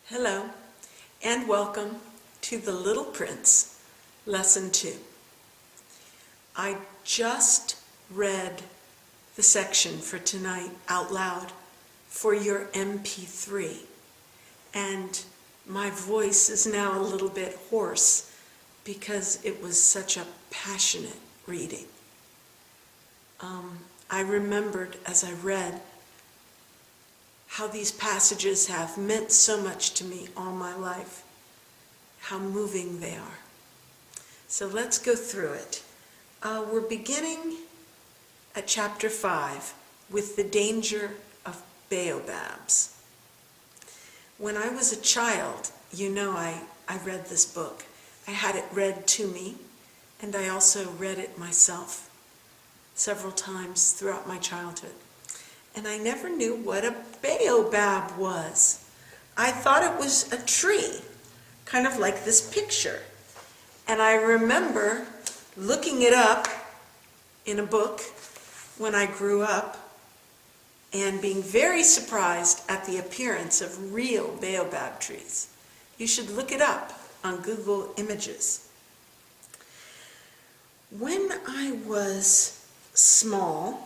Hello, and welcome to The Little Prince, Lesson 2. I just read the section for tonight out loud for your MP3, and my voice is now a little bit hoarse because it was such a passionate reading. I remembered as I read how these passages have meant so much to me all my life, how moving they are. So let's go through it. We're beginning at chapter 5 with the danger of baobabs. When I was a child, I read this book. I had it read to me, and I also read it myself several times throughout my childhood. And I never knew what a baobab was. I thought it was a tree, kind of like this picture. And I remember looking it up in a book when I grew up and being very surprised at the appearance of real baobab trees. You should look it up on Google Images. When I was small,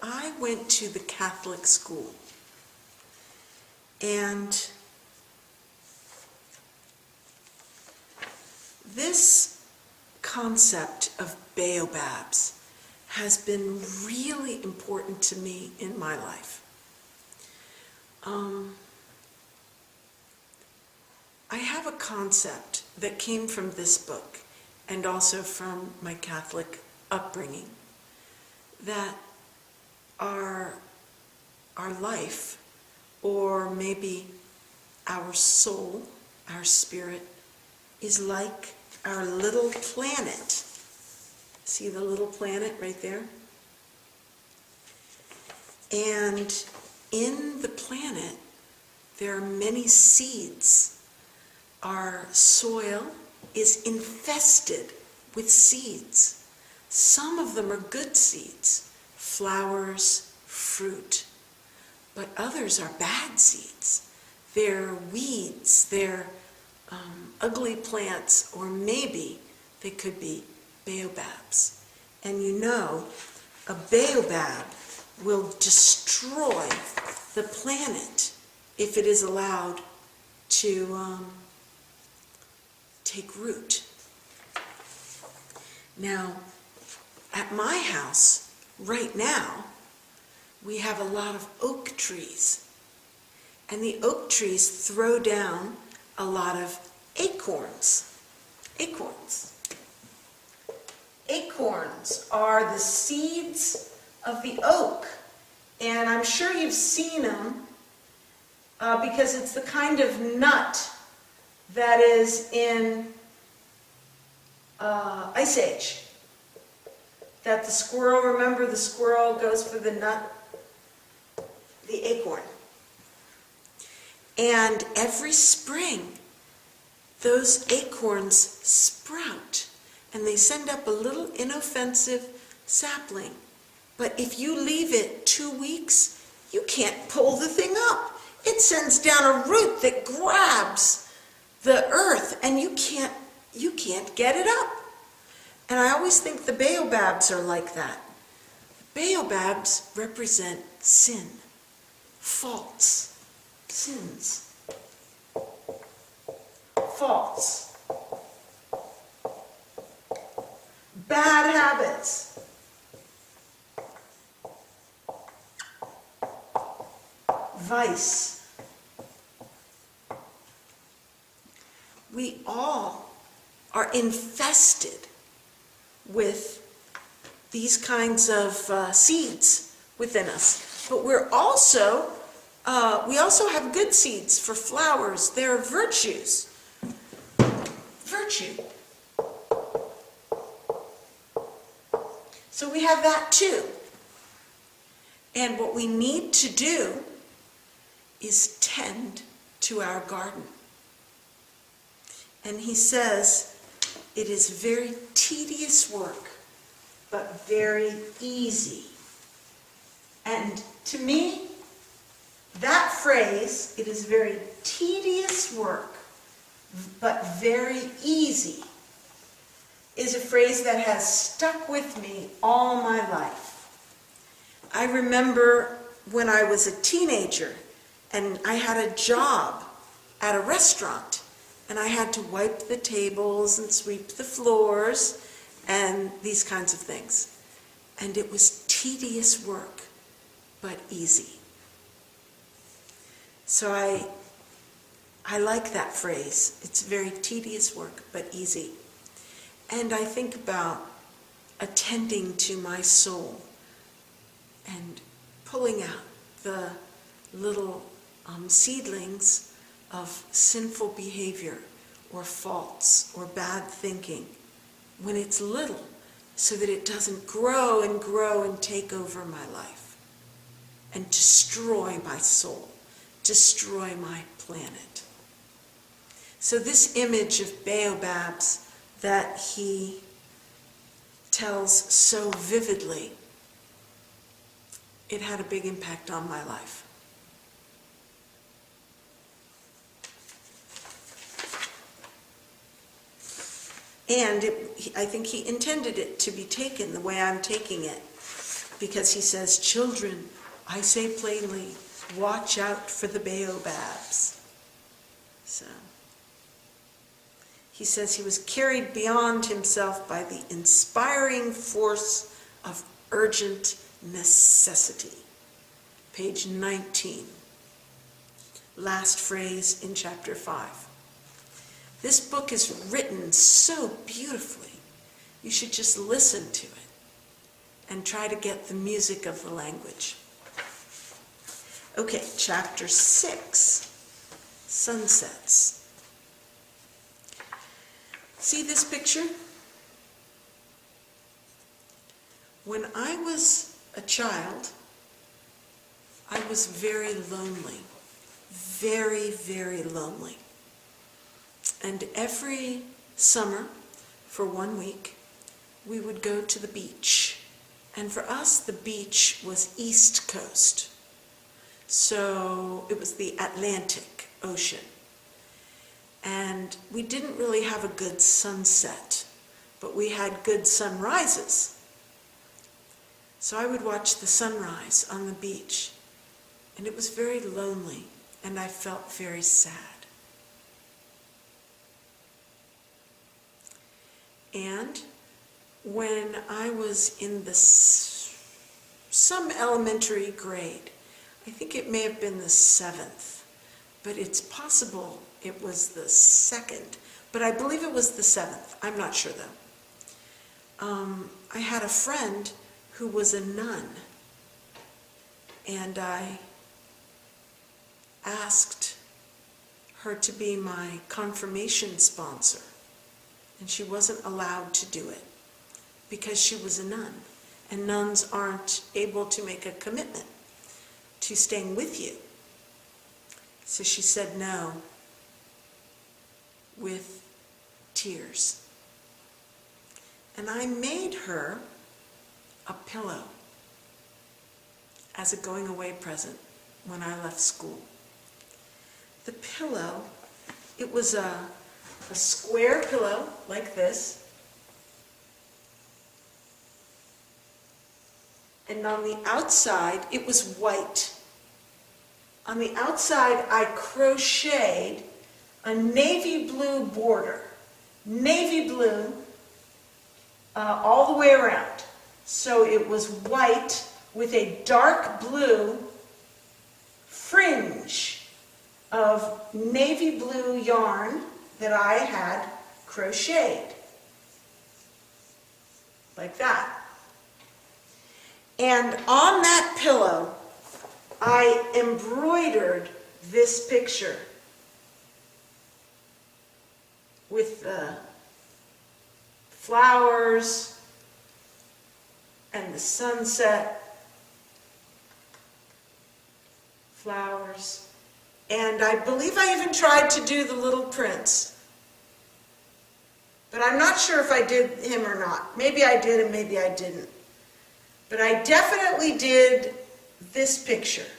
I went to the Catholic school, and this concept of baobabs has been really important to me in my life. I have a concept that came from this book and also from my Catholic upbringing, that our life, or maybe our soul, our spirit, is like our little planet. See the little planet right there? And in the planet, there are many seeds. Our soil is infested with seeds. Some of them are good seeds, flowers, fruit, but others are bad seeds. They're weeds, they're ugly plants, or maybe they could be baobabs. And a baobab will destroy the planet if it is allowed to take root. Now, at my house, right now, we have a lot of oak trees. And the oak trees throw down a lot of acorns. Acorns are the seeds of the oak. And I'm sure you've seen them because it's the kind of nut that is in Ice Age. That the squirrel, remember the squirrel goes for the nut, the acorn. And every spring, those acorns sprout, and they send up a little inoffensive sapling. But if you leave it 2 weeks, you can't pull the thing up. It sends down a root that grabs the earth, and you can't get it up. And I always think the baobabs are like that. Baobabs represent sin, faults, sins, faults, bad habits, vice. We all are infested with these kinds of seeds within us. But we also have good seeds for flowers. They're virtues. Virtue. So we have that too. And what we need to do is tend to our garden. And he says, it is very tedious work, but very easy. And to me, That phrase, "it is very tedious work, but very easy," is a phrase that has stuck with me all my life. I remember when I was a teenager and I had a job at a restaurant, and I had to wipe the tables and sweep the floors and these kinds of things. And it was tedious work, but easy. So I like that phrase. It's very tedious work, but easy. And I think about attending to my soul and pulling out the little seedlings of sinful behavior or faults or bad thinking when it's little, so that it doesn't grow and grow and take over my life and destroy my soul, destroy my planet. So this image of baobabs that he tells so vividly, it had a big impact on my life. And I think he intended it to be taken the way I'm taking it, because he says, "Children, I say plainly, watch out for the baobabs." So he says he was carried beyond himself by the inspiring force of urgent necessity. Page 19. Last phrase in chapter 5. This book is written so beautifully. You should just listen to it and try to get the music of the language. Okay, chapter 6, Sunsets. See this picture? When I was a child, I was very lonely. Very, very lonely. And every summer, for 1 week, we would go to the beach. And for us, the beach was East Coast. So it was the Atlantic Ocean. And we didn't really have a good sunset, but we had good sunrises. So I would watch the sunrise on the beach, and it was very lonely, and I felt very sad. And when I was in some elementary grade, I think it may have been the 7th, but it's possible it was the 2nd, but I believe it was the 7th. I'm not sure though. I had a friend who was a nun, and I asked her to be my confirmation sponsor. And she wasn't allowed to do it because she was a nun. And nuns aren't able to make a commitment to staying with you. So she said no with tears. And I made her a pillow as a going away present when I left school. The pillow, it was a square pillow like this, and on the outside it was white. On the outside I crocheted a navy blue border, navy blue all the way around. So it was white with a dark blue fringe of navy blue yarn that I had crocheted, like that. And on that pillow, I embroidered this picture with the flowers and the sunset, flowers. And I believe I even tried to do the Little Prince. But I'm not sure if I did him or not. Maybe I did and maybe I didn't. But I definitely did this picture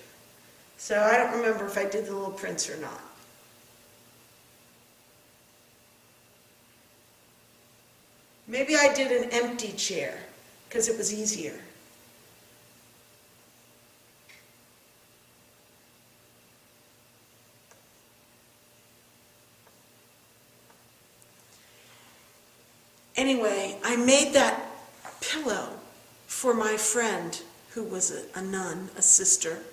So I don't remember if I did the Little Prince or not. Maybe I did an empty chair, because it was easier. Anyway, I made that pillow for my friend who was a nun, a sister,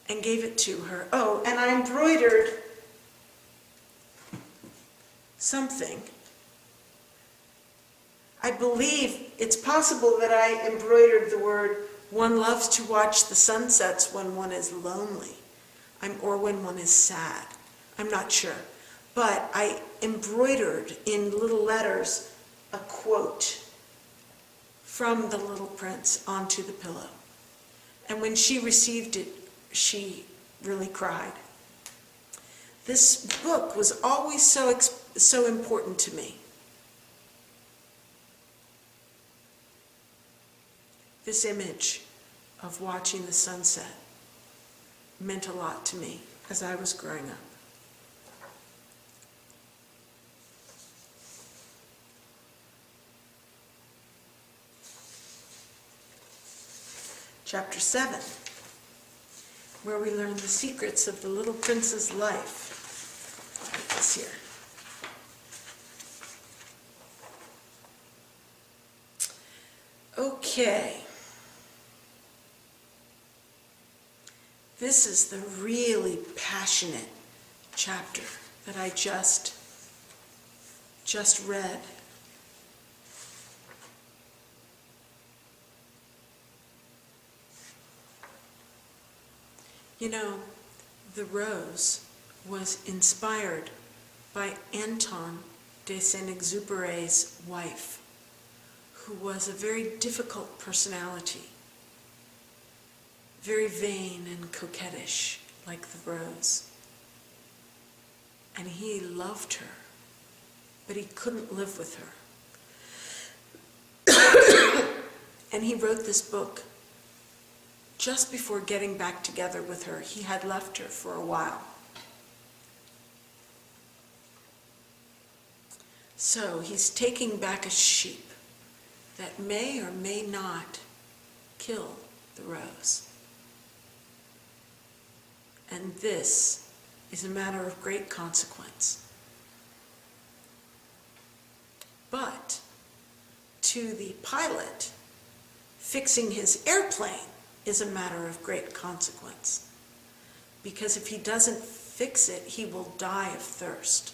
and gave it to her. Oh, and I embroidered something. I believe it's possible that I embroidered the word, "One loves to watch the sunsets when one is lonely," or when one is sad. I'm not sure. But I embroidered in little letters a quote from the Little Prince onto the pillow. And when she received it, she really cried. This book was always so important to me. This image of watching the sunset meant a lot to me as I was growing up. Chapter 7, where we learn the secrets of the Little Prince's life. I'll put this here. Okay. This is the really passionate chapter that I just read. You know, the rose was inspired by Antonie de Saint-Exupéry's wife, who was a very difficult personality, very vain and coquettish, like the rose. And he loved her, but he couldn't live with her. And he wrote this book just before getting back together with her. He had left her for a while. So he's taking back a sheep that may or may not kill the rose. And this is a matter of great consequence. But to the pilot, fixing his airplane is a matter of great consequence. Because if he doesn't fix it, he will die of thirst.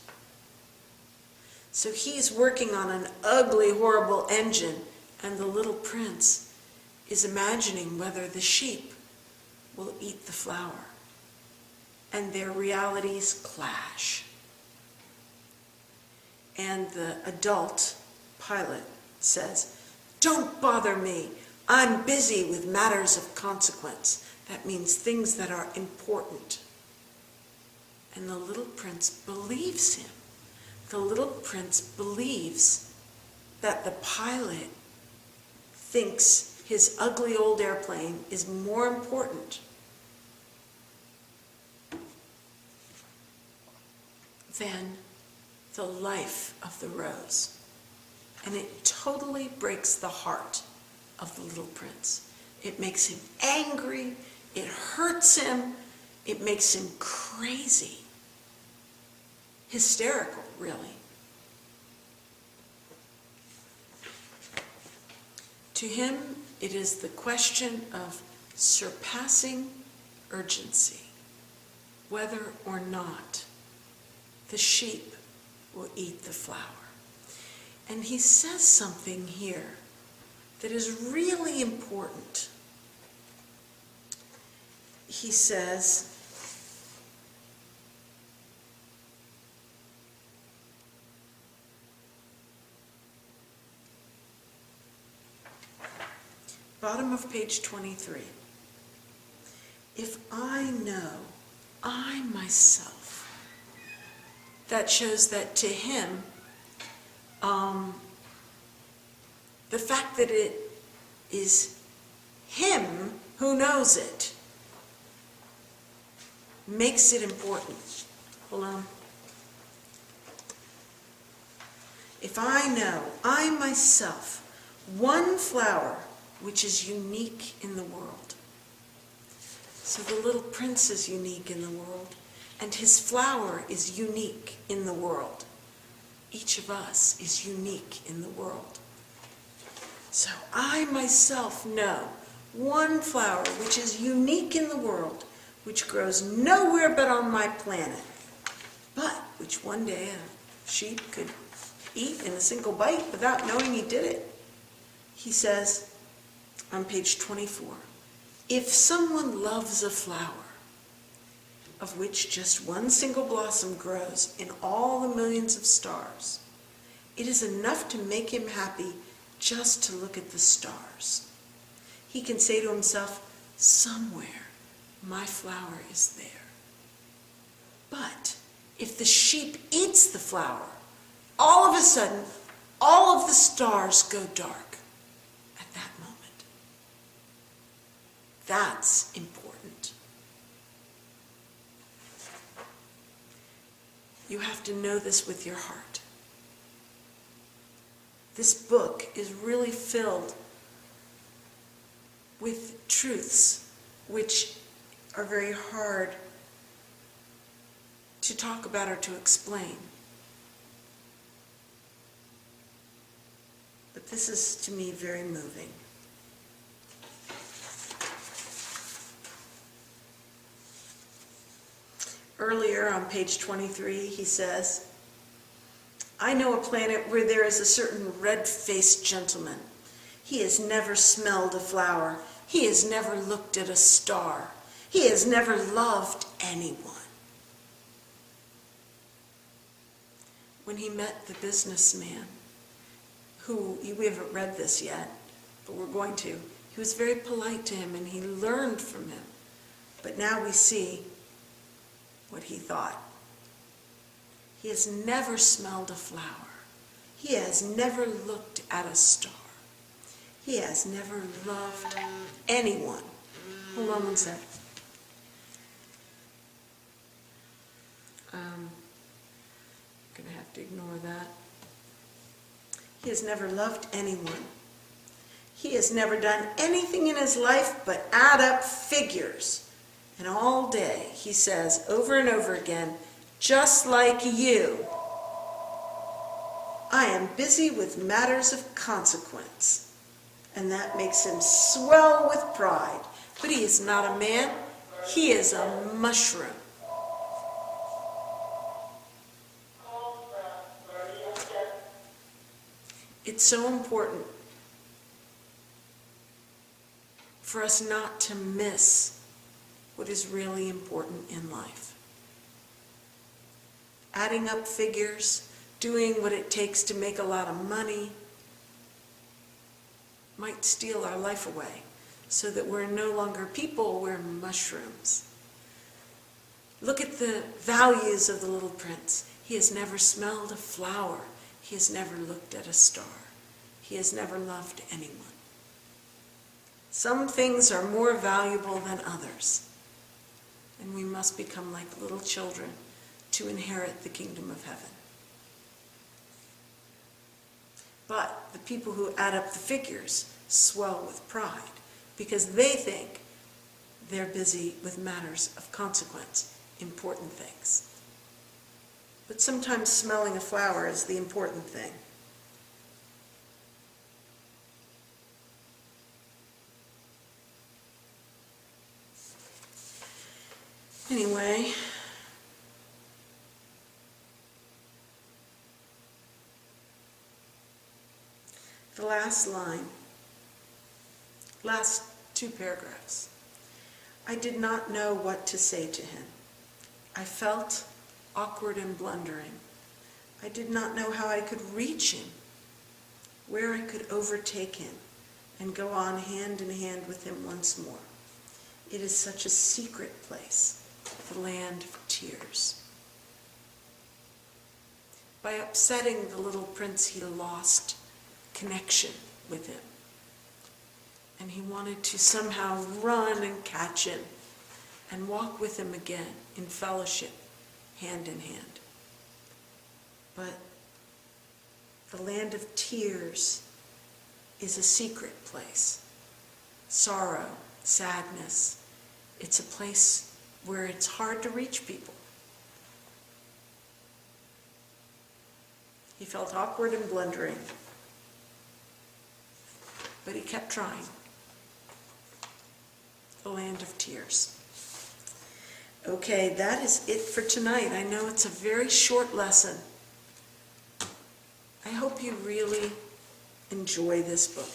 So he's working on an ugly, horrible engine, and the Little Prince is imagining whether the sheep will eat the flower. And their realities clash. And the adult pilot says, "Don't bother me. I'm busy with matters of consequence." That means things that are important. And the Little Prince believes him. The Little Prince believes that the pilot thinks his ugly old airplane is more important than the life of the rose. And it totally breaks the heart of the Little Prince. It makes him angry, it hurts him, it makes him crazy. Hysterical, really. To him, it is the question of surpassing urgency, whether or not the sheep will eat the flower. And he says something here that is really important. He says, bottom of page 23, "If I know, I myself," that shows that to him, the fact that it is him who knows it makes it important. Hold on. If I know, I myself, one flower which is unique in the world. So the little prince is unique in the world, and his flower is unique in the world. Each of us is unique in the world. So I myself know one flower which is unique in the world, which grows nowhere but on my planet, but which one day a sheep could eat in a single bite without knowing he did it. He says on page 24, if someone loves a flower, of which just one single blossom grows in all the millions of stars, it is enough to make him happy just to look at the stars. He can say to himself, somewhere my flower is there. But if the sheep eats the flower, all of a sudden, all of the stars go dark at that moment. That's important. You have to know this with your heart. This book is really filled with truths which are very hard to talk about or to explain. But this is, to me, very moving. Earlier on page 23, he says, I know a planet where there is a certain red-faced gentleman. He has never smelled a flower. He has never looked at a star. He has never loved anyone. When he met the businessman, who, we haven't read this yet, but we're going to, he was very polite to him and he learned from him. But now we see what he thought. He has never smelled a flower. He has never looked at a star. He has never loved anyone. Hold on one sec. I'm going to have to ignore that. He has never loved anyone. He has never done anything in his life but add up figures. And all day he says over and over again, just like you, I am busy with matters of consequence. And that makes him swell with pride. But he is not a man, he is a mushroom. It's so important for us not to miss what is really important in life. Adding up figures, doing what it takes to make a lot of money might steal our life away so that we're no longer people, we're mushrooms. Look at the values of the little prince. He has never smelled a flower. He has never looked at a star. He has never loved anyone. Some things are more valuable than others, and we must become like little children to inherit the kingdom of heaven. But the people who add up the figures swell with pride because they think they're busy with matters of consequence, important things. But sometimes smelling a flower is the important thing. Anyway, the last line, last two paragraphs. I did not know what to say to him. I felt awkward and blundering. I did not know how I could reach him, where I could overtake him and go on hand in hand with him once more. It is such a secret place, the land of tears. By upsetting the little prince, he lost connection with him. And he wanted to somehow run and catch him and walk with him again in fellowship, hand in hand. But the land of tears is a secret place. Sorrow, sadness, it's a place where it's hard to reach people. He felt awkward and blundering, but he kept trying. The land of tears. Okay, that is it for tonight. I know it's a very short lesson. I hope you really enjoy this book.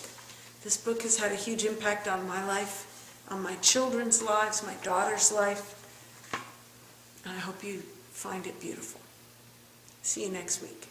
This book has had a huge impact on my life, on my children's lives, my daughter's life, and I hope you find it beautiful. See you next week.